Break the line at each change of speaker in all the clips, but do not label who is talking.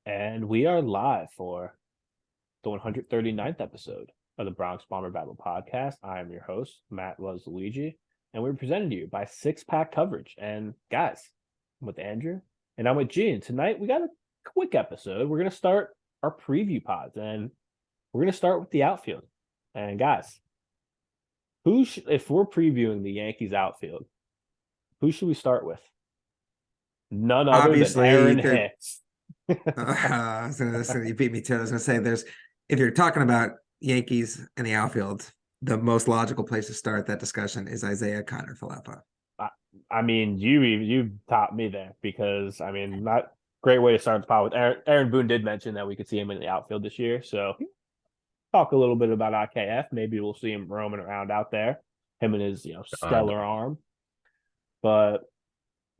And we are live for the 139th episode of the Bronx Bomber Battle podcast. I am your host, Matt Luigi, and we're presented to you by Six Pack Coverage. And guys, I'm with Andrew and I'm with Gene. Tonight we got a quick episode. We're going to start our preview pods, and we're going to start with the outfield. And guys, if we're previewing the Yankees outfield, who should we start with? None other than Aaron Hicks.
You beat me to it. I was going to say, if you're talking about Yankees and the outfield, the most logical place to start that discussion is Isaiah Kiner-Falefa.
I mean, you topped me there because, I mean, not great way to start the pod with Aaron Boone did mention that we could see him in the outfield this year. So talk a little bit about IKF. Maybe we'll see him roaming around out there, him and his, stellar arm. But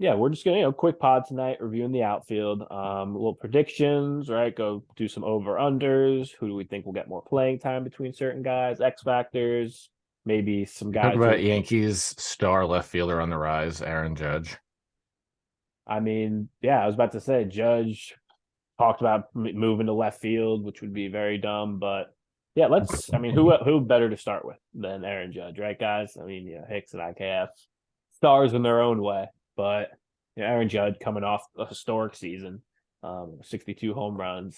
yeah, we're just gonna, quick pod tonight, reviewing the outfield. Little predictions, right? Go do some over-unders. Who do we think will get more playing time between certain guys? X factors, maybe some guys.
Talk about Yankees star left fielder on the rise, Aaron Judge.
I mean, yeah, I was about to say Judge talked about moving to left field, which would be very dumb, but yeah, who better to start with than Aaron Judge, right, guys? I mean, Hicks and IKF, stars in their own way. But Aaron Judge coming off a historic season, 62 home runs.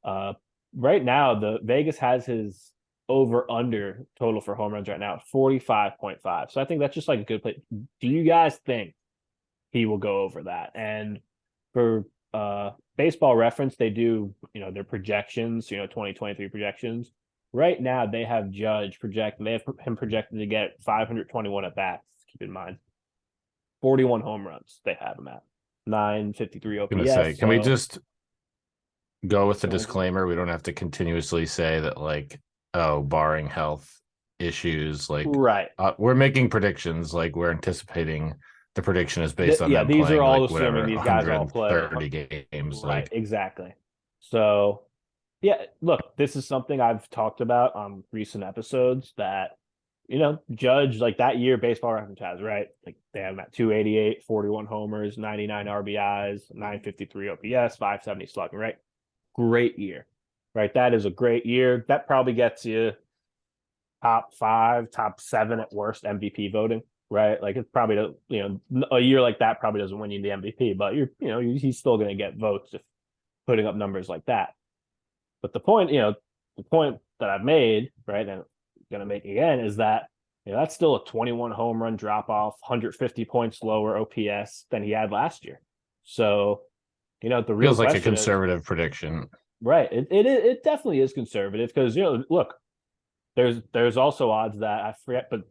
Right now, the Vegas has his over-under total for home runs right now at 45.5. So I think that's just like a good place. Do you guys think he will go over that? And for Baseball Reference, they do their projections, 2023 projections. Right now, they have Judge projected. They have him projected to get 521 at bats. Keep in mind. 41 home runs they have him at. 953 OPS.
I'm gonna say, can we just go with the disclaimer? We don't have to continuously say that, barring health issues,
right.
We're making predictions, we're anticipating the prediction is based on them
these
playing,
are all assuming these guys all play
30 games.
Right, exactly. So yeah, look, this is something I've talked about on recent episodes that Judge, that year Baseball Reference has, right? They have him at 288, 41 homers, 99 RBIs, 953 OPS, 570 slugging, right? Great year, right? That is a great year. That probably gets you top 5, top 7 at worst MVP voting, right? It's probably, a year like that probably doesn't win you the MVP, but he's still going to get votes if putting up numbers like that. But the point that I've made, right, and going to make again is that that's still a 21 home run drop off, 150 points lower OPS than he had last year. So the real
feels like a conservative prediction,
right? It definitely is conservative because look, there's also odds that I forget, but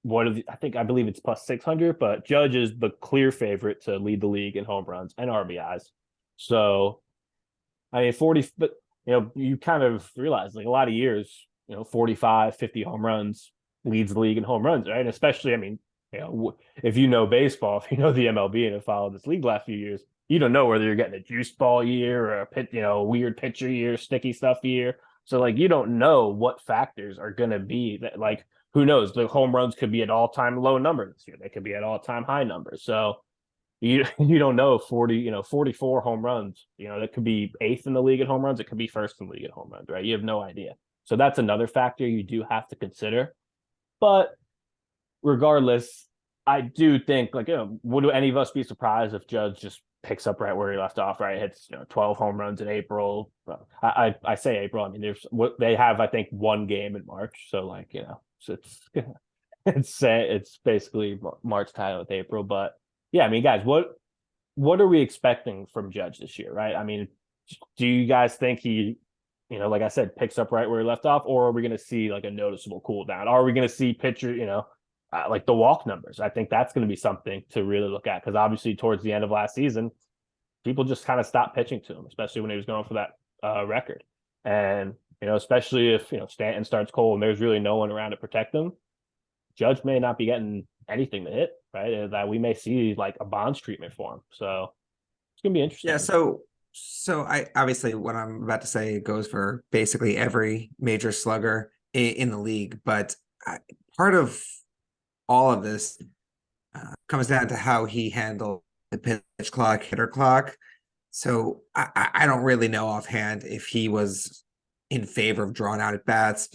I believe it's plus 600, but Judge is the clear favorite to lead the league in home runs and RBIs. So I mean 40, but you kind of realize a lot of years 45, 50 home runs leads the league in home runs, right? And especially, I mean, if you know baseball, if you know the MLB and have followed this league last few years, you don't know whether you're getting a juice ball year or a weird pitcher year, sticky stuff year. So you don't know what factors are going to be that, who knows? The home runs could be at all-time low numbers this year. They could be at all-time high numbers. So you don't know 44 home runs, that could be 8th in the league at home runs. It could be 1st in the league at home runs, right? You have no idea. So that's another factor you do have to consider. But regardless, I do think, would any of us be surprised if Judge just picks up right where he left off, right? Hits 12 home runs in April. I say April. I mean, they have, I think, one game in March. So so it's basically March tied with April. But yeah, I mean, guys, what are we expecting from Judge this year, right? I mean, do you guys think he like I said, picks up right where he left off, or are we going to see a noticeable cool down? Are we going to see pitcher, the walk numbers? I think that's going to be something to really look at because obviously towards the end of last season, people just kind of stopped pitching to him, especially when he was going for that record. And, especially if, Stanton starts cold and there's really no one around to protect him, Judge may not be getting anything to hit, right? That we may see a Bonds treatment for him. So it's going to be interesting.
Yeah, So I obviously what I'm about to say goes for basically every major slugger in the league, but part of all of this comes down to how he handled the pitch clock, hitter clock. So I don't really know offhand if he was in favor of drawing out at bats.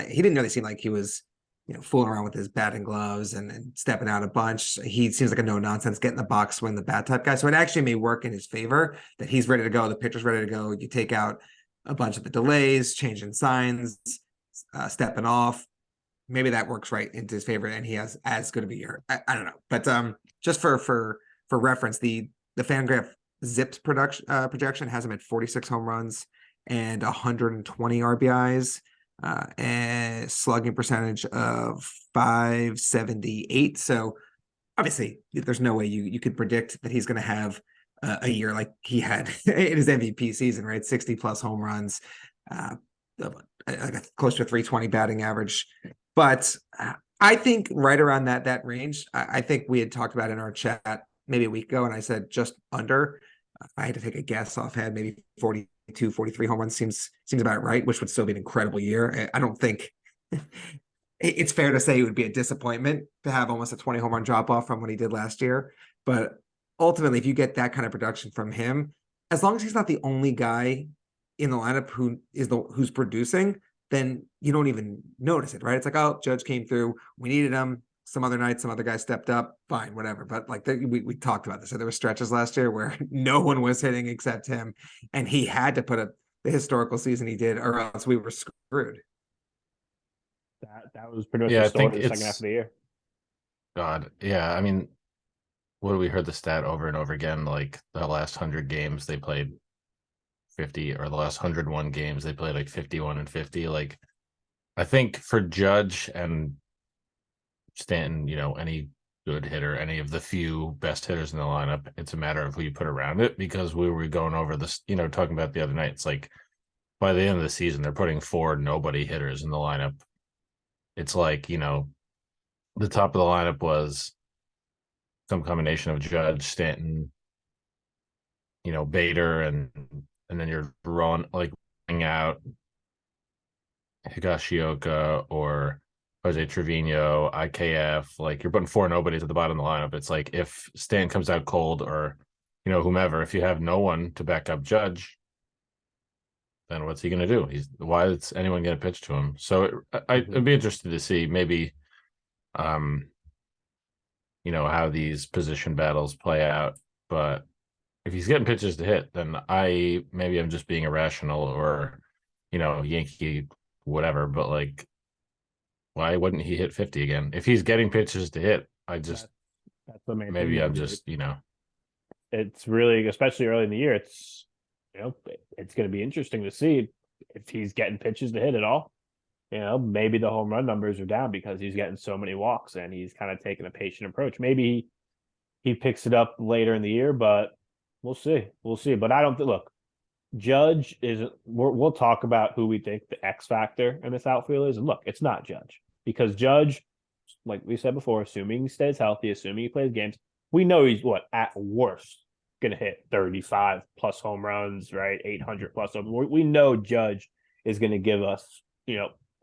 He didn't really seem like he was, fooling around with his batting gloves and stepping out a bunch. He seems like a no nonsense, get in the box, swing the bat type guy. So it actually may work in his favor that he's ready to go. The pitcher's ready to go. You take out a bunch of the delays, changing signs, stepping off. Maybe that works right into his favor, and he has as good of a year. I don't know, but just for reference, the Fangraph Zipped projection has him at 46 home runs and 120 RBIs, and slugging percentage of 578. So obviously, there's no way you could predict that he's going to have a year like he had in his MVP season, right? 60 plus home runs, close to a 320 batting average. But I think right around that range, I think we had talked about in our chat maybe a week ago, and I said just under. I had to take a guess offhand, maybe 42, 43 home runs seems about right, which would still be an incredible year. I don't think it's fair to say it would be a disappointment to have almost a 20 home run drop off from what he did last year. But ultimately, if you get that kind of production from him, as long as he's not the only guy in the lineup who's producing, then you don't even notice it, right? It's like, oh, Judge came through, we needed him. Some other night, some other guy stepped up, fine, whatever. But like we talked about this. So there were stretches last year where no one was hitting except him, and he had to put up the historical season he did, or else we were screwed.
That was pretty much
Yeah,
the
I
story
think
of the second half of the year.
God, yeah. I mean, what we heard the stat over and over again? Like the last 100 games they played 50, or the last 101 games they played like 51 and 50. Like, I think for Judge and Stanton, any good hitter, any of the few best hitters in the lineup, it's a matter of who you put around it, because we were going over this, talking about the other night. It's like by the end of the season, they're putting 4 nobody hitters in the lineup. It's like, the top of the lineup was some combination of Judge, Stanton, Bader, and then you're rolling out Higashioka or Jose Trevino, IKF. Like, you're putting 4 nobodies at the bottom of the lineup. It's like if Stan comes out cold, or whomever, if you have no one to back up Judge, then what's he going to do? Why is anyone going to pitch to him? So I'd be interested to see maybe how these position battles play out. But if he's getting pitches to hit, then maybe I'm just being irrational, or Yankee whatever. But like, why wouldn't he hit 50 again? If he's getting pitches to hit, that's
the main
maybe
thing.
I'm just
It's really, especially early in the year, it's it's going to be interesting to see if he's getting pitches to hit at all. Maybe the home run numbers are down because he's getting so many walks and he's kind of taking a patient approach. Maybe he picks it up later in the year, but we'll see. We'll see. But I don't look. Judge is. We'll talk about who we think the X factor in this outfield is, and look, it's not Judge, because Judge, like we said before, assuming he stays healthy, assuming he plays games, we know he's at worst going to hit 35 plus home runs, right? 800 plus. We know Judge is going to give us,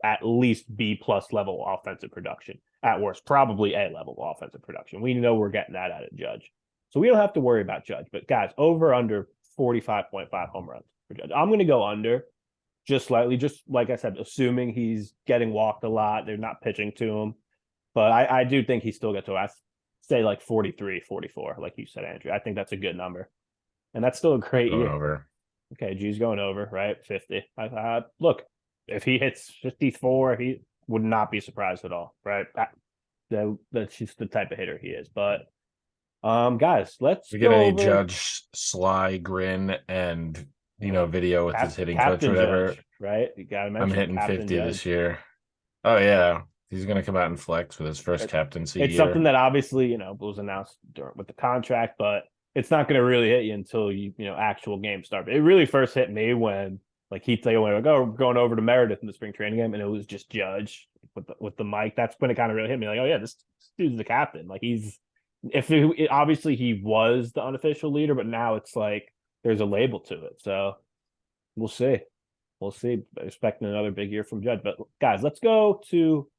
at least B plus level offensive production. At worst, probably A level offensive production. We know we're getting that out of Judge. So we don't have to worry about Judge. But guys, over under 45.5 home runs for Judge. I'm going to go under just slightly, just like I said, assuming he's getting walked a lot. They're not pitching to him. But I do think he still gets to, I say like 43, 44, like you said, Andrew. I think that's a good number. And that's still a great year.
Over.
Okay, G's going over, right? 50. Look, if he hits 54, he would not be surprised at all, right? That's just the type of hitter he is. But guys, let's
we
go
get any
over
Judge sly grin and video with his hitting coach,
Captain
whatever.
Judge, right? You gotta mention
I'm hitting
Captain
50
Judge.
this year. Oh yeah, he's gonna come out and flex with his first captaincy.
It's something that obviously was announced with the contract, but it's not going to really hit you until actual games start. It really first hit me when Heath Ledger went, we're going over to Meredith in the spring training game, and it was just Judge with the mic. That's when it kind of really hit me. Like, oh yeah, this dude's the captain. Like, obviously he was the unofficial leader, but now it's like there's a label to it. So we'll see. We'll see. Expecting another big year from Judge. But guys, let's go to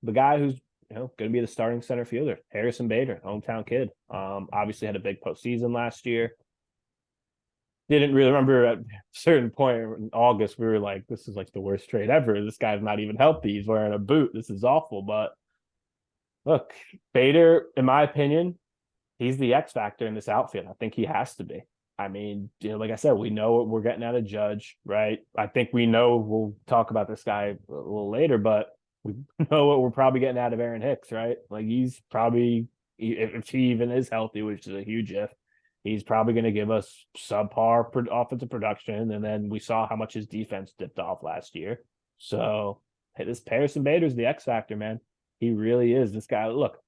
the guy who's going to be the starting center fielder, Harrison Bader, hometown kid. Obviously had a big postseason last year. didn't really remember at a certain point in August, we were like, this is like the worst trade ever. This guy's not even healthy. He's wearing a boot. This is awful. But look, Bader, in my opinion, he's the X factor in this outfit. I think he has to be. I mean, like I said, we know what we're getting out of Judge, right? I think we know we'll talk about this guy a little later, but we know what we're probably getting out of Aaron Hicks, right? Like he's probably, if he even is healthy, which is a huge if, he's probably going to give us subpar offensive production. And then we saw how much his defense dipped off last year. So hey, this Harrison Bader's the X factor, man. He really is. This guy, look,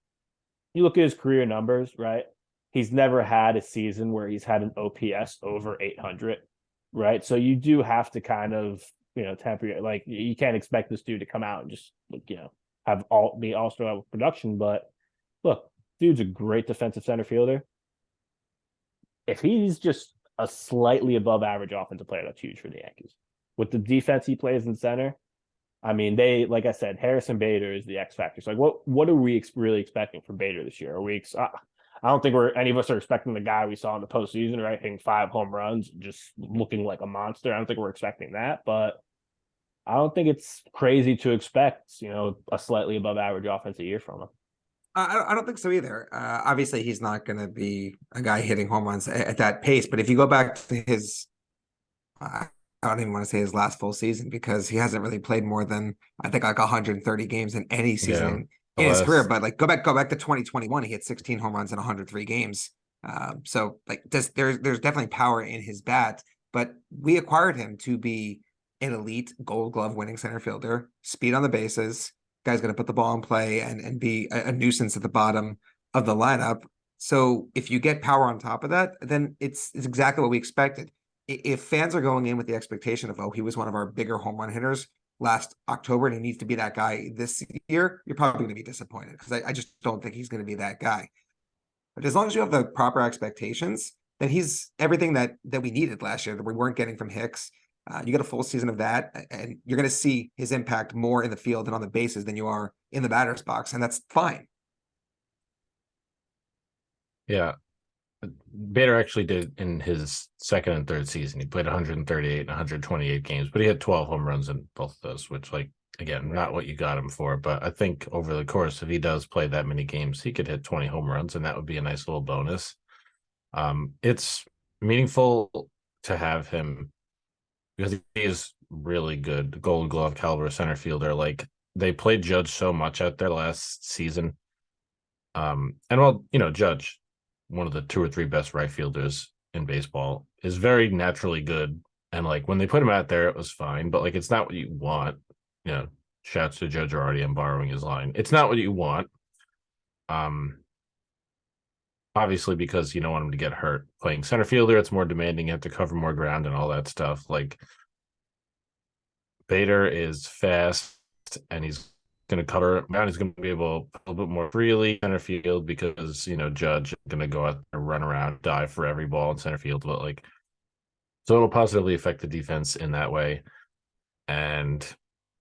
you look at his career numbers, right? He's never had a season where he's had an OPS over 800, right? So you do have to kind of, temper your, like you can't expect this dude to come out and just have be all-star level production. But look, dude's a great defensive center fielder. If he's just a slightly above average offensive player, that's huge for the Yankees. With the defense he plays in center, I mean, like I said, Harrison Bader is the X factor. So, like, what are we really expecting from Bader this year? Are we? I don't think any of us are expecting the guy we saw in the postseason, right, hitting 5 home runs, just looking like a monster. I don't think we're expecting that, but I don't think it's crazy to expect, a slightly above average offensive year from him.
I don't think so either. Obviously, he's not going to be a guy hitting home runs at that pace. But if you go back to his, I don't even want to say his last full season because he hasn't really played more than I think like 130 games in any season in his career. But like go back to 2021, he hit 16 home runs in 103 games. So like there's definitely power in his bat. But we acquired him to be an elite Gold Glove winning center fielder, speed on the bases. Guy's going to put the ball in play and be a nuisance at the bottom of the lineup. So if you get power on top of that, then it's exactly what we expected. If fans are going in with the expectation of, he was one of our bigger home run hitters last October and he needs to be that guy this year, you're probably going to be disappointed because I just don't think he's going to be that guy. But as long as you have the proper expectations, then he's everything that we needed last year that we weren't getting from Hicks. You get a full season of that, and you're going to see his impact more in the field and on the bases than you are in the batter's box, and that's fine.
Yeah. Bader actually did in his second and third season. He played 138 and 128 games, but he had 12 home runs in both of those, which, like, again, not what you got him for. But I think over the course, if he does play that many games, he could hit 20 home runs, and that would be a nice little bonus. It's meaningful to have him because he is really good, Gold Glove caliber center fielder. Like they played Judge so much out there last season. And Judge, one of the 2 or 3 best right fielders in baseball, is very naturally good. And like when they put him out there, it was fine, but like it's not what you want. Shouts to Judge already. I'm borrowing his line. It's not what you want. Obviously, because you don't want him to get hurt playing center fielder. It's more demanding. You have to cover more ground and all that stuff. Like Bader is fast and he's going to cover ground. He's going to be able a little bit more freely center field because, Judge is going to go out and run around, dive for every ball in center field. But like, so it'll positively affect the defense in that way. And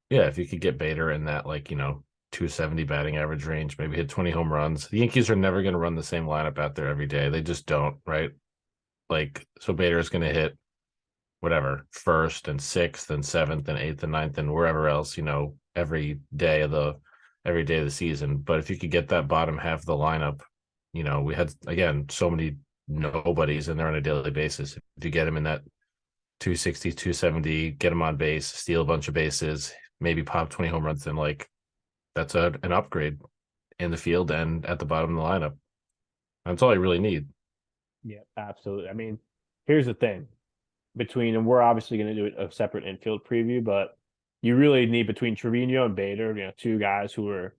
yeah, if you could get Bader in that, 270 batting average range, maybe hit 20 home runs. The Yankees are never going to run the same lineup out there every day. They just don't, right? Like, so Bader is going to hit whatever, 1st and 6th and 7th and 8th and 9th and wherever else, every day of the season. But if you could get that bottom half of the lineup, we had, again, so many nobodies in there on a daily basis. If you get him in that 260, 270, get him on base, steal a bunch of bases, maybe pop 20 home runs, then like that's an upgrade in the field and at the bottom of the lineup. That's all you really need.
Yeah, absolutely. I mean, here's the thing. And we're obviously going to do a separate infield preview, but you really need between Trevino and Bader, 2 guys who are,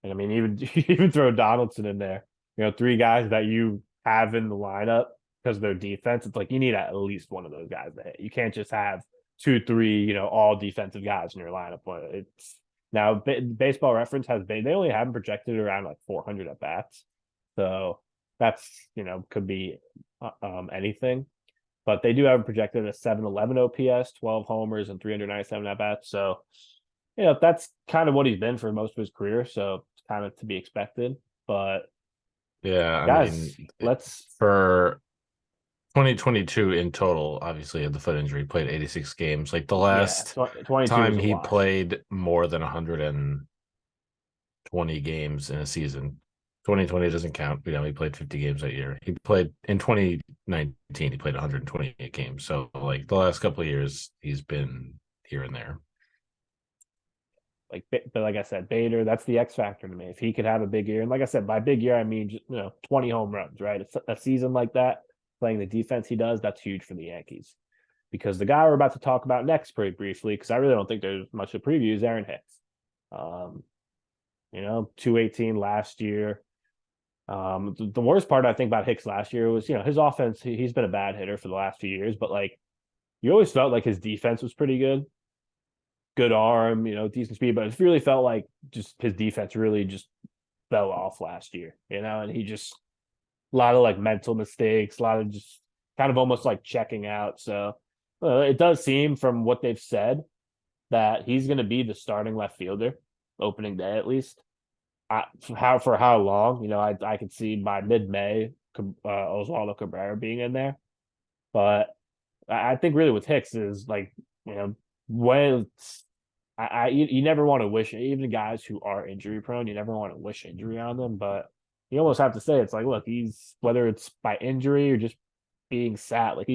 and I mean, even throw Donaldson in there, 3 guys that you have in the lineup because of their defense. It's like you need at least one of those guys to hit. You can't just have 2, 3, all defensive guys in your lineup. It's now Baseball Reference they only have them projected around like 400 at bats, so that's could be anything. But they do have projected a 711 OPS, 12 homers, and 397 at bats. So, that's kind of what he's been for most of his career. So it's kind of to be expected. But
yeah,
guys, let's
for 2022 in total, obviously had the foot injury, played 86 games. Like the
Yeah,
last
22
time
was a
he
wash.
played more than 120 games in a season. 2020 doesn't count. He played 50 games that year. He played in 2019, he played 128 games. So like the last couple of years, he's been here and there.
But like I said, Bader, that's the X factor to me. If he could have a big year, and like I said, by big year I mean just 20 home runs, right? A season like that, playing the defense he does, that's huge for the Yankees. Because the guy we're about to talk about next, pretty briefly, because I really don't think there's much to preview, is Aaron Hicks. 218 last year. The worst part I think about Hicks last year was his offense. He's been a bad hitter for the last few years, but like you always felt like his defense was pretty good. Good arm, decent speed, but it really felt like just his defense really just fell off last year, and he just a lot of like mental mistakes, a lot of just kind of almost like checking out. So it does seem from what they've said that he's going to be the starting left fielder opening day at least. For how long? I could see by mid-May Oswaldo Cabrera being in there, but I think really with Hicks is like when you never want to wish, even guys who are injury prone, you never want to wish injury on them, but you almost have to say it's like, look, he's whether it's by injury or just being sat, like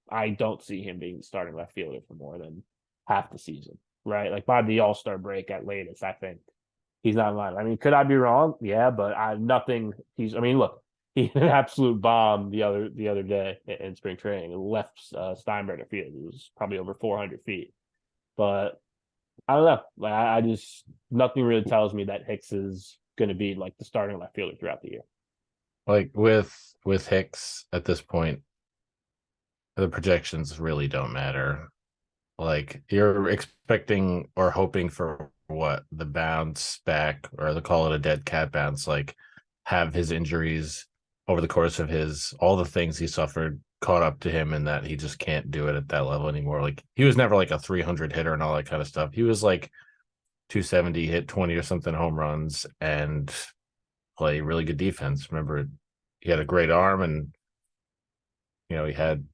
I don't see him being starting left fielder for more than half the season, right? Like by the All-Star break at latest, I think he's not in line. I mean, could I be wrong? Yeah, but nothing. Look, he hit an absolute bomb the other day in spring training. It left Steinbrenner Field. It was probably over 400 feet, but I don't know. Like I just nothing really tells me that Hicks is going to be like the starting left fielder throughout the year.
Like with Hicks at this point, the projections really don't matter. Like you're expecting or hoping for what the bounce back or the call it a dead cat bounce, like have his injuries over the course of all the things he suffered caught up to him and that he just can't do it at that level anymore. Like he was never like a 300 hitter and all that kind of stuff. He was like 270, hit 20 or something home runs and play really good defense. Remember, he had a great arm and he had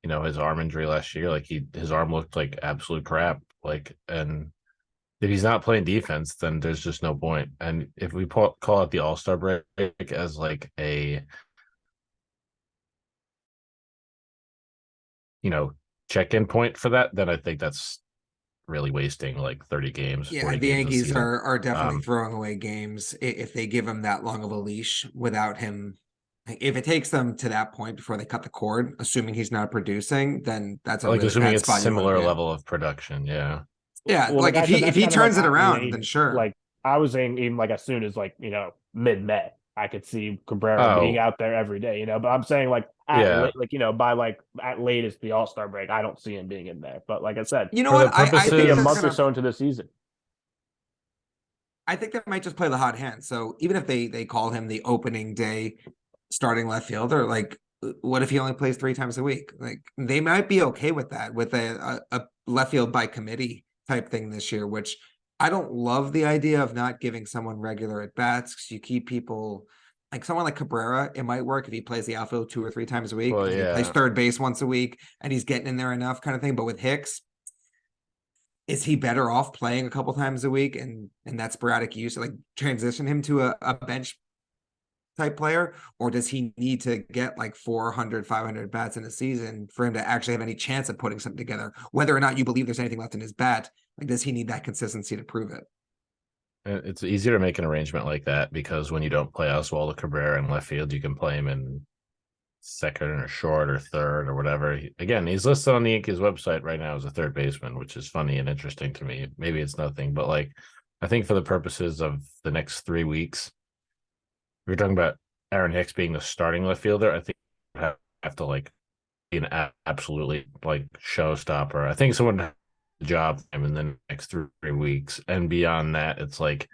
his arm injury last year. Like his arm looked like absolute crap. Like, and if he's not playing defense, then there's just no point. And if we call it the All-Star break as like a check-in point for that, then I think that's really wasting like 30 games,
Yeah,
40
the
games a
Yankees
season.
are definitely throwing away games if they give him that long of a leash without him. If it takes them to that point before they cut the cord, assuming he's not producing, then that's a
like
really
assuming
bad
it's
spot you want to
similar
be in.
level of production. Yeah.
Yeah,
Well,
like
like I said,
if
that's
he
kind of like
turns it around, then
even
sure.
like I was saying, even like as soon as like mid-May, I could see Cabrera being
Oh,
out there every day. But I'm saying like
yeah.
by like at latest the All-Star break, I don't see him being in there. But like I said,
You know
For the
what? I
could be
think
a
they're
month or
gonna.
so into the season.
I think they might just play the hot hand. So even if they call him the opening day starting left fielder, like what if he only plays 3 times a week? Like they might be okay with that, with a left field by committee type thing this year, which I don't love the idea of not giving someone regular at bats because you keep people like someone like Cabrera. It might work if he plays the outfield 2 or 3 times a week
Well,
because he plays
yeah.
third base once a week and he's getting in there enough kind of thing. But with Hicks, is he better off playing a couple times a week and that sporadic use, like transition him to a bench type player, or does he need to get like 400 500 bats in a season for him to actually have any chance of putting something together, whether or not you believe there's anything left in his bat? Like does he need that consistency to prove it?
It's easier to make an arrangement like that because when you don't play Oswaldo Cabrera in left field, you can play him in second or short or third or whatever. Again, he's listed on the Yankees website right now as a third baseman, which is funny and interesting to me. Maybe it's nothing, but like I think for the purposes of the next 3 weeks, if you're talking about Aaron Hicks being the starting left fielder, I think you have to like be an absolutely like showstopper. I think someone has a job for him in the next 3 weeks, and beyond that, it's like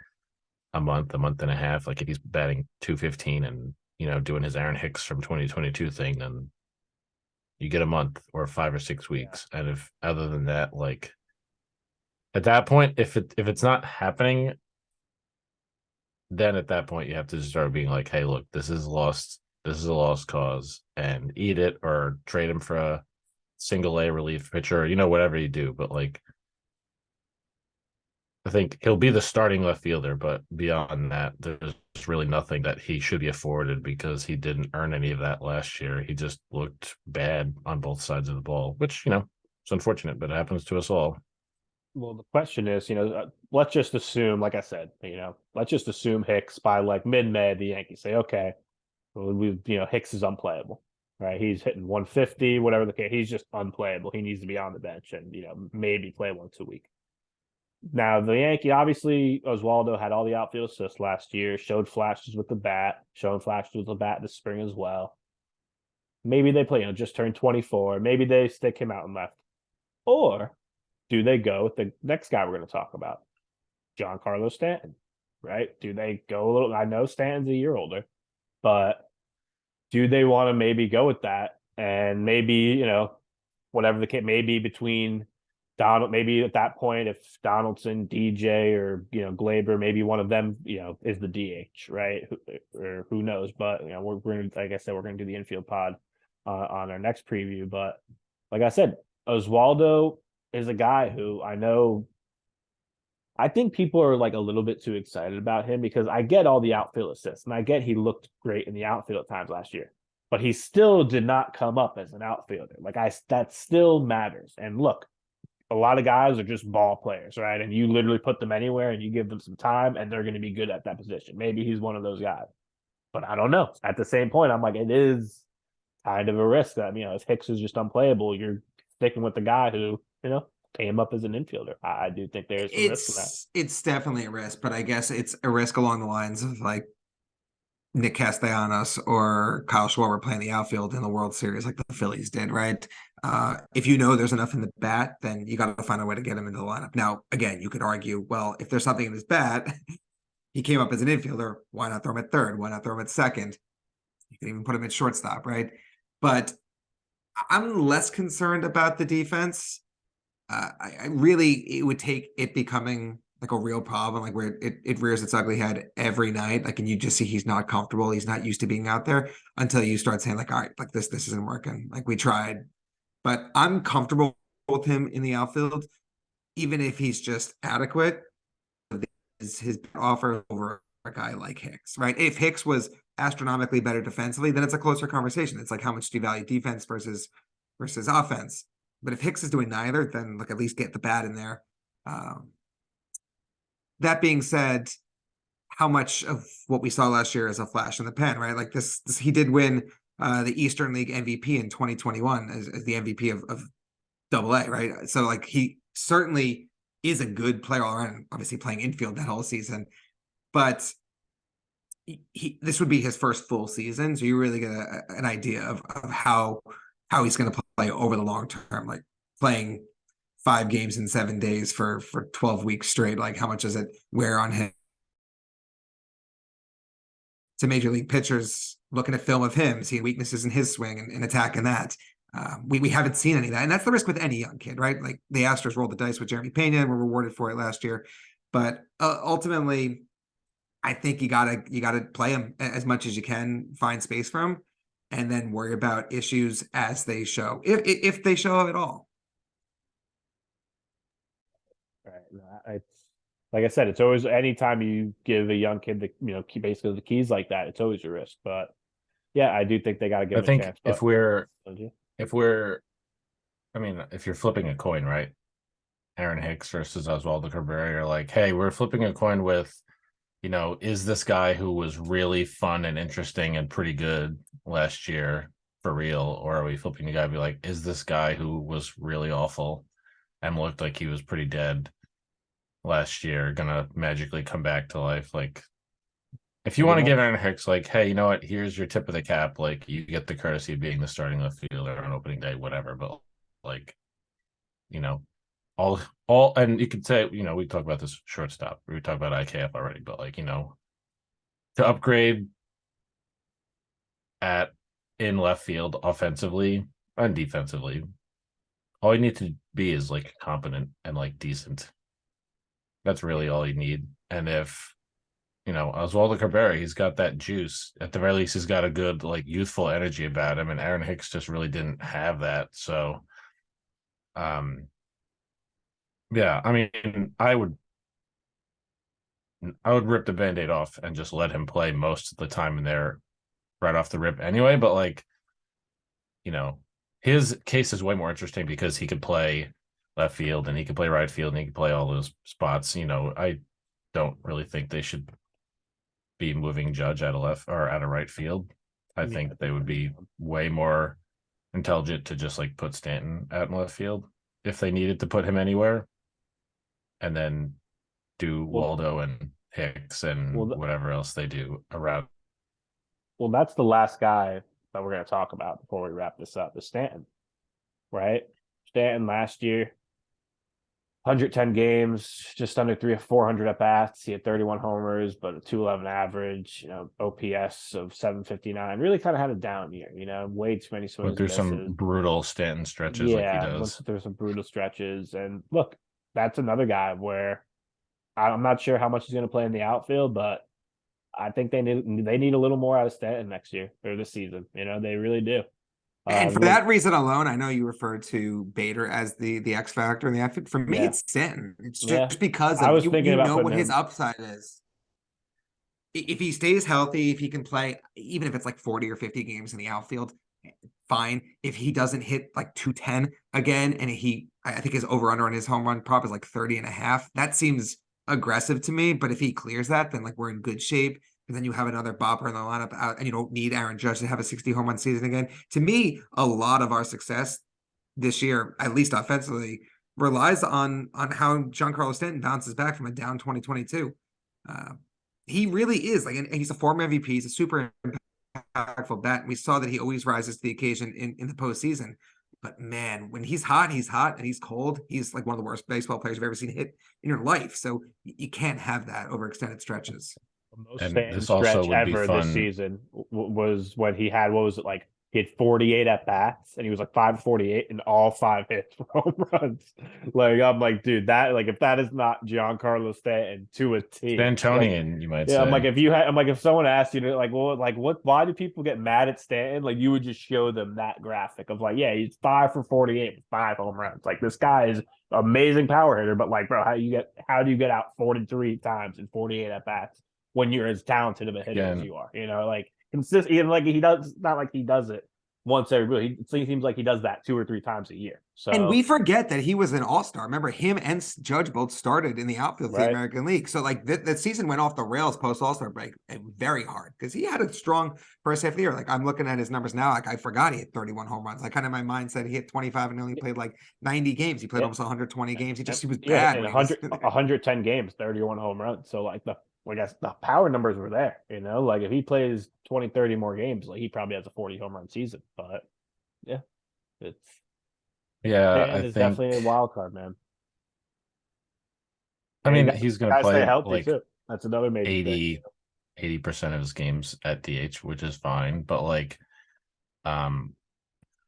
a month and a half. Like if he's batting 215 and doing his Aaron Hicks from 2022 thing, then you get a month or 5 or 6 weeks. And if other than that, like at that point, if it's not happening, then at that point you have to start being like, hey, look, this is lost this is a lost cause and eat it or trade him for a single A relief pitcher, whatever you do. But like, I think he'll be the starting left fielder, but beyond that, there's really nothing that he should be afforded because he didn't earn any of that last year. He just looked bad on both sides of the ball, which, it's unfortunate, but it happens to us all.
Well, the question is, let's just assume, like I said, let's just assume Hicks by like mid-May, the Yankees say, okay, well, Hicks is unplayable, right? He's hitting 150, whatever the case. He's just unplayable. He needs to be on the bench and, maybe play once a week. Now, the Yankee, obviously, Oswaldo had all the outfield assists last year, showed flashes with the bat, showing flashes with the bat this spring as well. Maybe they play, just turned 24. Maybe they stick him out and left. Or do they go with the next guy we're going to talk about, Giancarlo Stanton, right? Do they go a little? I know Stanton's a year older, but do they want to maybe go with that? And maybe, whatever the case, maybe between Donald, maybe at that point, if Donaldson, DJ, or Glaber, maybe one of them, is the DH, right? Or who knows? But we're going to, like I said, we're going to do the infield pod on our next preview. But like I said, Oswaldo is a guy who I think people are like a little bit too excited about him because I get all the outfield assists and I get he looked great in the outfield at times last year, but he still did not come up as an outfielder. That still matters. And look, a lot of guys are just ball players, right? And you literally put them anywhere and you give them some time and they're going to be good at that position. Maybe he's one of those guys, but I don't know. At the same point, I'm like, it is kind of a risk that, if Hicks is just unplayable, you're sticking with the guy who, came up as an infielder. I do think there's some risk in that.
It's definitely a risk, but I guess it's a risk along the lines of like Nick Castellanos or Kyle Schwarber playing the outfield in the World Series like the Phillies did, right? If there's enough in the bat, then you got to find a way to get him into the lineup. Now, again, you could argue, well, if there's something in his bat, he came up as an infielder, why not throw him at third? Why not throw him at second? You can even put him at shortstop, right? But I'm less concerned about the defense. I really, it would take it becoming like a real problem, like where it rears its ugly head every night. Like, and you just see he's not comfortable. He's not used to being out there until you start saying like, all right, like this isn't working. Like we tried, but I'm comfortable with him in the outfield, even if he's just adequate. His offer over a guy like Hicks, right? If Hicks was astronomically better defensively, then it's a closer conversation. It's like, how much do you value defense versus offense? But if Hicks is doing neither, then at least get the bat in there. That being said, how much of what we saw last year is a flash in the pan, right? Like this he did win the Eastern League MVP in 2021 as the MVP of AA, right? So like he certainly is a good player all around, obviously playing infield that whole season. But this would be his first full season, so you really get an idea of how he's going to play over the long term, like playing 5 games in 7 days for 12 weeks straight. Like how much does it wear on him? To major league pitchers looking at film of him, seeing weaknesses in his swing and attacking that. We haven't seen any of that, and that's the risk with any young kid, right? Like the Astros rolled the dice with Jeremy Pena and were rewarded for it last year, but ultimately, I think you gotta play him as much as you can, find space for him, and then worry about issues as they show, if they show at all.
Right. Like I said, it's always anytime you give a young kid the basically the keys like that, it's always a risk. But yeah, I do think they got to give him a chance. But
if you're flipping a coin, right? Aaron Hicks versus Oswaldo Cabrera, you're like, hey, we're flipping a coin with, is this guy who was really fun and interesting and pretty good last year for real? Or are we flipping a guy be like, is this guy who was really awful and looked like he was pretty dead last year gonna magically come back to life? Like, if you want to give Aaron Hicks, like, hey, you know what? Here's your tip of the cap. Like, you get the courtesy of being the starting left fielder on opening day, whatever. But like, all, and you could say, we talk about this shortstop. We talked about IKF already, but like, to upgrade in left field offensively and defensively, all you need to be is like competent and like decent. That's really all you need. And if Oswaldo Cabrera, he's got that juice. At the very least, he's got a good, like, youthful energy about him, and Aaron Hicks just really didn't have that. So, um, yeah, I mean, I would rip the Band-Aid off and just let him play most of the time in there right off the rip anyway. But, like, his case is way more interesting because he could play left field and he could play right field and he could play all those spots. I don't really think they should be moving Judge out of left or out of right field. I think they would be way more intelligent to just like put Stanton out in left field if they needed to put him anywhere, and then do Waldo and Hicks and whatever else they do around.
Well, that's the last guy that we're going to talk about before we wrap this up is Stanton, right? Stanton last year, 110 games, just under 400 at bats. He had 31 homers, but a 211 average, OPS of 759. Really kind of had a down year, way too many swings.
Went through some brutal Stanton stretches like he does.
There's some brutal stretches. And look, that's another guy where I'm not sure how much he's going to play in the outfield, but I think they need a little more out of Stanton next year or this season. They really do.
And for that reason alone, I know you referred to Bader as the X factor in the outfit. For me, it's Stanton. It's just because
I was thinking about
what his upside is. If he stays healthy, if he can play, even if it's like 40 or 50 games in the outfield, fine. If he doesn't hit like 210 again, and I think his over-under on his home run prop is like 30.5, that seems aggressive to me. But if he clears that, then like we're in good shape. And then you have another bopper in the lineup out, and you don't need Aaron Judge to have a 60 home run season again. To me, a lot of our success this year, at least offensively, relies on how Giancarlo Stanton bounces back from a down 2022. He really is like, and he's a former MVP. He's a super impactful bat. We saw that he always rises to the occasion in the postseason. But man, when he's hot, and he's cold. He's like one of the worst baseball players you've ever seen hit in your life. So you can't have that over extended stretches.
The most Stanton stretch ever this season was when he had, he had 48 at bats and he was like 548 and all 5 hits for home runs. I'm like, dude, that if that is not Giancarlo Stanton to a T.
Stantonian, you might say.
I'm like, if someone asked you to why do people get mad at Stanton? You would just show them that graphic of he's 5 for 48 with 5 home runs. This guy is amazing power hitter, but bro, how do you get out 43 times in 48 at bats when you're as talented of a hitter as you are? Consistent, even he does. It's not like he does it once every. It seems like he does that 2 or 3 times a year. So,
and we forget that he was an all-star. Remember, him and Judge both started in the outfield of the American League. So that season went off the rails post all-star break very hard because he had a strong first half of the year. I'm looking at his numbers now. I forgot he had 31 home runs. Kind of my mind said he hit 25 and only played 90 games. He played almost 120 games. He was bad.
And 110 games, 31 home runs. So the power numbers were there, if he plays 20, 30 more games, he probably has a 40 home run season. But it's
it's
definitely a wild card, man.
I mean, he's going to play
healthy too. That's another major
80% of his games at DH, which is fine. But I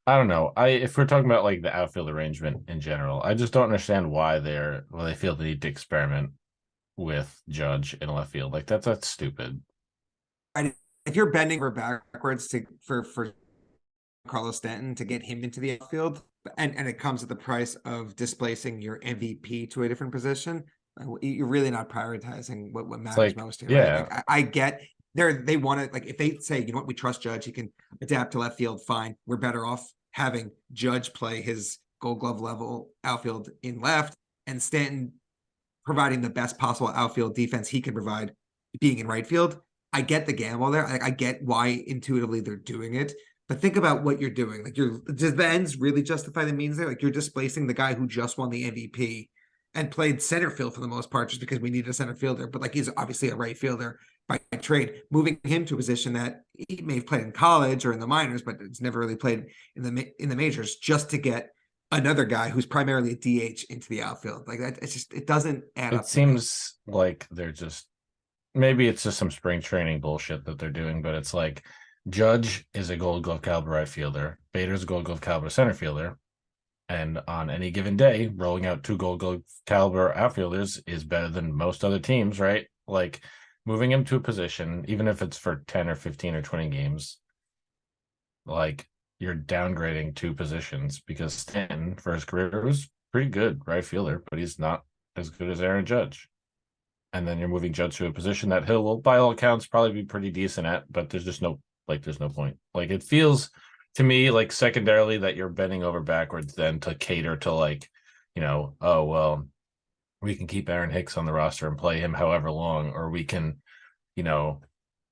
don't know. If we're talking about the outfield arrangement in general, I just don't understand why they feel the need to experiment with Judge in left field. That's stupid.
If you're bending over backwards for Carlos Stanton to get him into the outfield, and it comes at the price of displacing your MVP to a different position, you're really not prioritizing what matters most here.
Yeah,
right? I get they want to if they say, we trust Judge, he can adapt to left field, fine. We're better off having Judge play his Gold Glove level outfield in left, and Stanton providing the best possible outfield defense he can provide being in right field. I get the gamble there. I get why intuitively they're doing it, but think about what you're doing. Does the ends really justify the means there? You're displacing the guy who just won the MVP and played center field for the most part just because we needed a center fielder, but he's obviously a right fielder by trade, moving him to a position that he may have played in college or in the minors, but it's never really played in the majors, just to get another guy who's primarily a DH into the outfield. That it doesn't add up.
It seems like they're just, maybe it's just some spring training bullshit that they're doing, but it's Judge is a Gold Glove caliber right fielder, Bader's a Gold Glove caliber center fielder, and on any given day, rolling out 2 Gold Glove caliber outfielders is better than most other teams, right? moving him to a position, even if it's for 10 or 15 or 20 games, like you're downgrading 2 positions because Stanton for his career was pretty good right fielder, but he's not as good as Aaron Judge. And then you're moving Judge to a position that he'll, by all accounts, probably be pretty decent at, but there's just there's no point. Like it feels to me like secondarily that you're bending over backwards then to cater to like, oh well, we can keep Aaron Hicks on the roster and play him however long, or we can,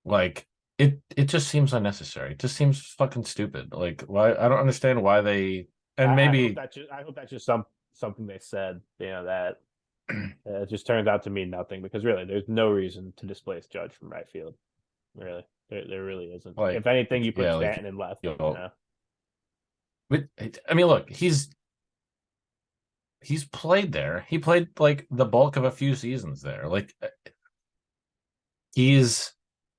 like it just seems unnecessary. It just seems fucking stupid. Like why I don't understand why they and maybe
I hope that's just something they said, that it just turns out to mean nothing because really there's no reason to displace Judge from right field. Really. There really isn't.
like
If anything, you put
yeah,
Stanton in left.
But I mean, look, he's played there. He played like the bulk of a few seasons there. Like he's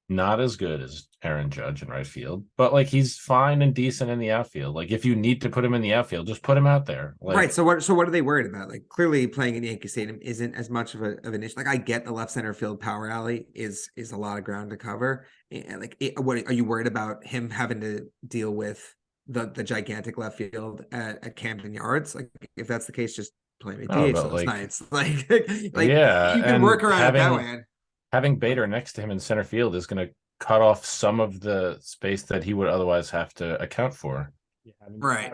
not as good as Aaron Judge in right field, but like he's fine and decent in the outfield. Like if you need to put him in the outfield, just put him out there. Like,
right. So what are they worried about? Like clearly playing in Yankee Stadium isn't as much of an issue. Like I get the left center field power alley is a lot of ground to cover. And like what are you worried about him having to deal with the gigantic left field at Camden Yards? Like if that's the case, just play him at DH those nights. Like
yeah,
you can work around it that way.
Having Bader next to him in center field is going to cut off some of the space that he would otherwise have to account for.
Yeah,
right.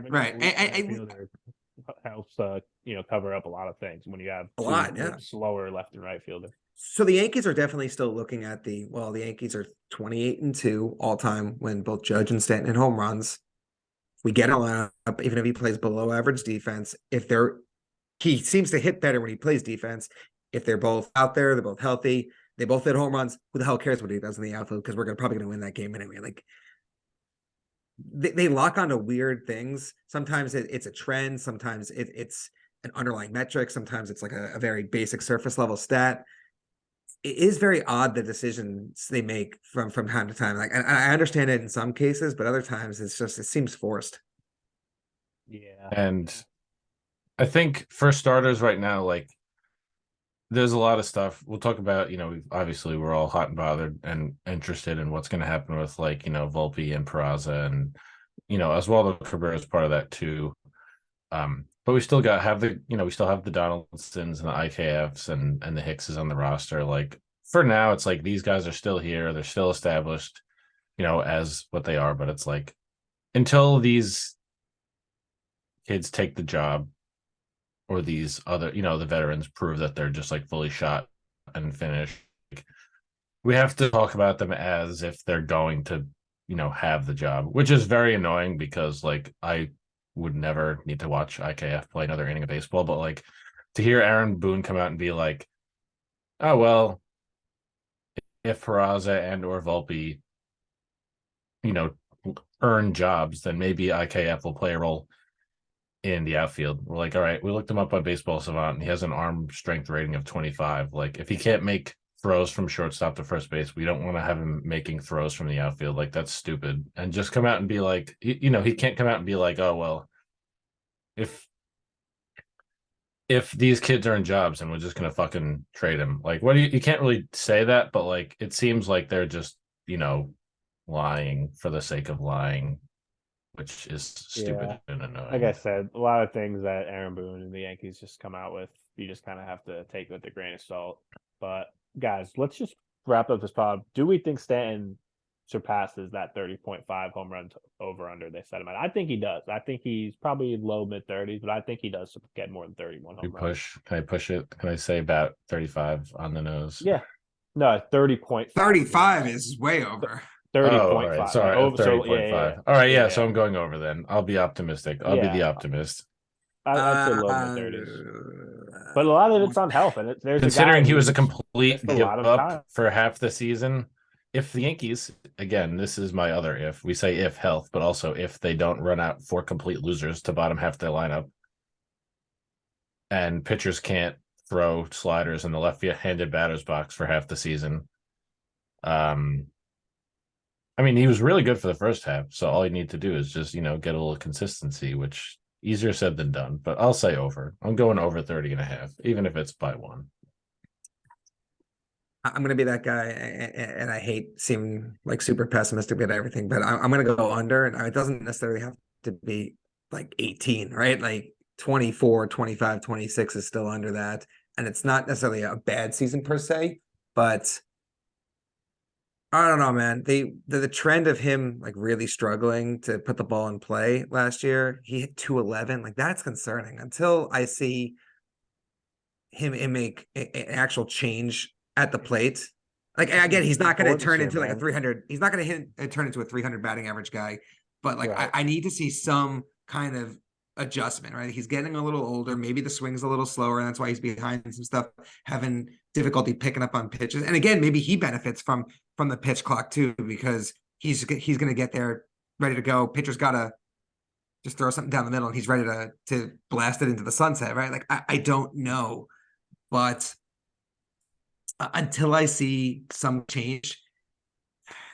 Helps cover up a lot of things when you have slower left and right fielder.
So the Yankees are definitely still looking at the Yankees are 28-2 all time when both Judge and Stanton hit home runs. We get a lineup, even if he plays below average defense. He seems to hit better when he plays defense. If they're both out there, they're both healthy. They both hit home runs. Who the hell cares what he does in the outfield? Because we're probably going to win that game anyway. Like they lock onto weird things. Sometimes it's a trend. Sometimes it's an underlying metric. Sometimes it's like a very basic surface level stat. It is very odd the decisions they make from time to time. Like I understand it in some cases, but other times it seems forced.
Yeah,
and I think for starters right now, like. There's a lot of stuff we'll talk about. Obviously we're all hot and bothered and interested in what's going to happen with like, Volpe and Peraza and, Oswaldo Cabrera is part of that too. But we still we still have the Donaldsons and the IKFs and the Hickses on the roster. Like for now, it's like these guys are still here. They're still established, as what they are. But it's like until these kids take the job, or these other, the veterans prove that they're just like fully shot and finished. We have to talk about them as if they're going to, have the job, which is very annoying because like I would never need to watch IKF play another inning of baseball. But like to hear Aaron Boone come out and be like, oh, well, if Peraza and or Volpe, earn jobs, then maybe IKF will play a role in the outfield. We're like, all right, we looked him up on Baseball Savant and he has an arm strength rating of 25. Like if he can't make throws from shortstop to first base, we don't want to have him making throws from the outfield. Like that's stupid. And just come out and be like, he can't come out and be like, oh, well, if these kids are in jobs and we're just going to fucking trade him. Like you can't really say that, but like, it seems like they're just, lying for the sake of lying, which is stupid and annoying.
Like I said, a lot of things that Aaron Boone and the Yankees just come out with, you just kind of have to take with a grain of salt. But guys, let's just wrap up this pod. Do we think Stanton surpasses that 30.5 home run over under they set him at? I think he does. I think he's probably low mid 30s, but I think he does get more than 31 home runs.
Can I push it? Can I say about 35 on the nose?
Yeah. No, 30.5.
35 is way over.
30.5.
Right. Sorry, 30.5. All right, so I'm going over then. I'll be optimistic. I'll be the optimist.
I'd say low mid 30s. But a lot of it's on health. And there's
considering he was a complete give up for half the season. If the Yankees, again, this is my other if, we say if health, but also if they don't run out 4 complete losers to bottom half their lineup and pitchers can't throw sliders in the left-handed batter's box for half the season. I mean, he was really good for the first half, so all you need to do is just, get a little consistency, which easier said than done, but I'll say over. I'm going over 30.5, even if it's by 1.
I'm gonna be that guy, and I hate seeming like super pessimistic about everything, but I'm gonna go under, and it doesn't necessarily have to be like 18, right? Like 24, 25, 26 is still under that, and it's not necessarily a bad season per se, but I don't know, man. The trend of him like really struggling to put the ball in play last year, he hit 211. Like that's concerning. Until I see him make an actual change at the plate. Like again, he's not going to turn into like a 300. He's not going to turn into a 300 batting average guy. But like
Right.
I need to see some kind of adjustment, right? He's getting a little older. Maybe the swing's a little slower, and that's why he's behind some stuff, having difficulty picking up on pitches. And again, maybe he benefits from the pitch clock too, because he's going to get there ready to go. Pitcher's got to just throw something down the middle, and he's ready to blast it into the sunset, right? Like I don't know, but until I see some change,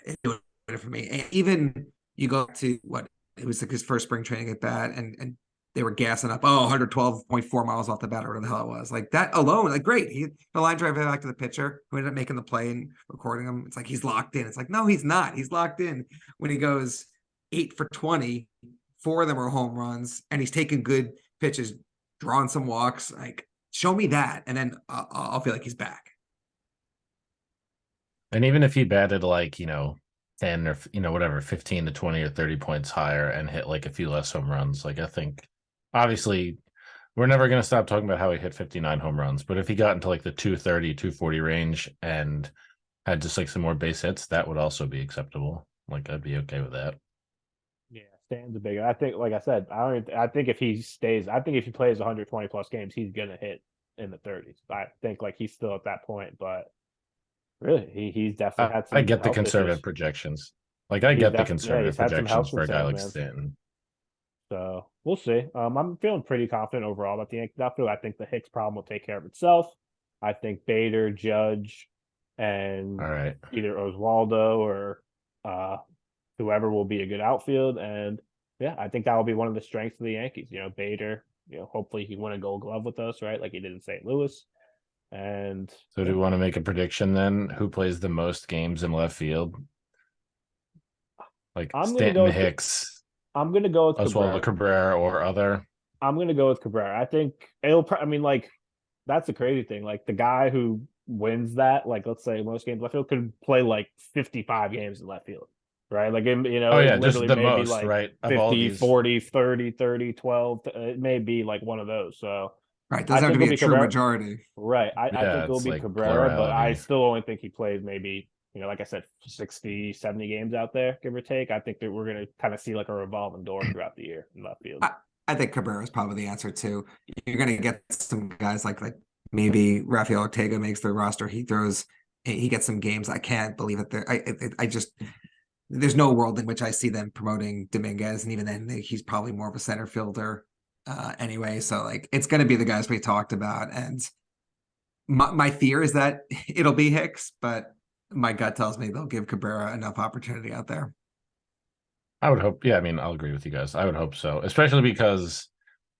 it's doing it for me. And even you go to what it was like his first spring training at bat, and they were gassing up, 112.4 miles off the bat, or whatever the hell it was. Like that alone, like great. The line drive back to the pitcher who ended up making the play and recording him. It's like he's locked in. It's like, no, he's not. He's locked in when he goes 8 for 20. 4 of them are home runs, and he's taking good pitches, drawing some walks. Like, show me that, and then I'll feel like he's back.
And even if he batted like, 10 or, whatever, 15 to 20 or 30 points higher and hit like a few less home runs, like I think obviously we're never going to stop talking about how he hit 59 home runs. But if he got into like the 230, 240 range and had just like some more base hits, that would also be acceptable. Like I'd be okay with that.
Yeah, stands a big. I think, like I said, I think if he stays, I think if he plays 120 plus games, he's gonna hit in the 30s. I think like he's still at that point, but really, he's definitely had some.
I get the
health
conservative
issues.
projections. Like I get the conservative
he's had some
projections
health
for a guy
concerns,
like
man.
Stanton.
So we'll see. I'm feeling pretty confident overall about the Yankees outfield. I think the Hicks problem will take care of itself. I think Bader, Judge, and
All right.
either Oswaldo or whoever will be a good outfield. And yeah, I think that will be one of the strengths of the Yankees. Bader, hopefully he win a Gold Glove with us, right? Like he did in St. Louis. And
so do you want to make a prediction then? Who plays the most games in left field? Like Stanton, Hicks.
I'm gonna go with
Oswaldo Cabrera or other.
I'm gonna go with Cabrera. I think it'll. I mean, like that's the crazy thing. Like the guy who wins that, like let's say most games left field, could play like 55 games in left field, right? Like
just the most,
like
right?
50, 40, 30, 30, 12. It may be like one of those. So
right, doesn't have to be a true majority.
Right. I think it'll be like Cabrera, but I still only think he plays maybe, like I said, 60, 70 games out there, give or take. I think that we're going to kind of see like a revolving door throughout the year in left field.
I think Cabrera is probably the answer too. You're going to get some guys like maybe Rafael Ortega makes the roster. He gets some games. I can't believe it. I just, there's no world in which I see them promoting Dominguez. And even then he's probably more of a center fielder anyway. So like, it's going to be the guys we talked about. And my fear is that it'll be Hicks, but my gut tells me they'll give Cabrera enough opportunity out there.
I would hope. Yeah, I mean, I'll agree with you guys. I would hope so, especially because,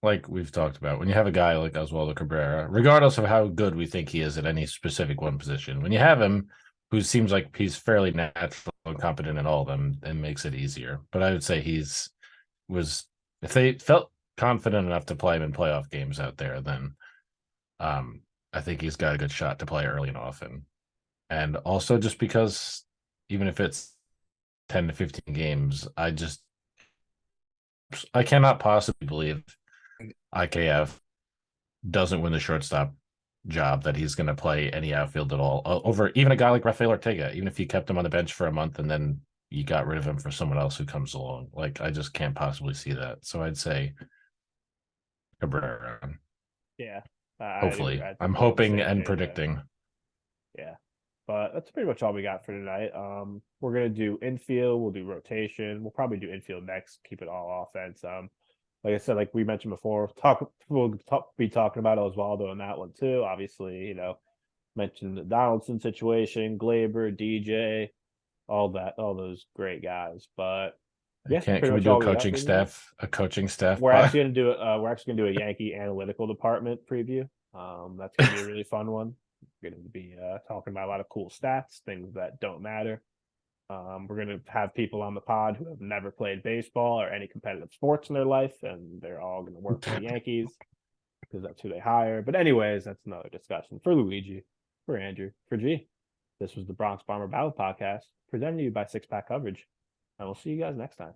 like we've talked about, when you have a guy like Oswaldo Cabrera, regardless of how good we think he is at any specific one position, when you have him who seems like he's fairly natural and competent at all of them, it makes it easier. But I would say if they felt confident enough to play him in playoff games out there, then I think he's got a good shot to play early and often. And also just because even if it's 10 to 15 games, I cannot possibly believe IKF doesn't win the shortstop job, that he's going to play any outfield at all over even a guy like Rafael Ortega, even if you kept him on the bench for a month and then you got rid of him for someone else who comes along. Like, I just can't possibly see that. So I'd say Cabrera.
Yeah.
Hopefully. I'm hoping and predicting.
Yeah. But that's pretty much all we got for tonight. We're gonna do infield. We'll do rotation. We'll probably do infield next. Keep it all offense. Like I said, like we mentioned before, we'll be talking about Oswaldo in that one too. Obviously, mentioned the Donaldson situation, Glaber, DJ, all those great guys. But yeah,
can we do a coaching staff?
We're actually gonna do a Yankee analytical department preview. That's gonna be a really fun one. We're going to be talking about a lot of cool stats, things that don't matter. We're going to have people on the pod who have never played baseball or any competitive sports in their life, and they're all going to work for the Yankees because that's who they hire. But anyways, that's another discussion. For Luigi, for Andrew, for G, this was the Bronx Bomber Battle Podcast presented to you by Six Pack Coverage. And we'll see you guys next time.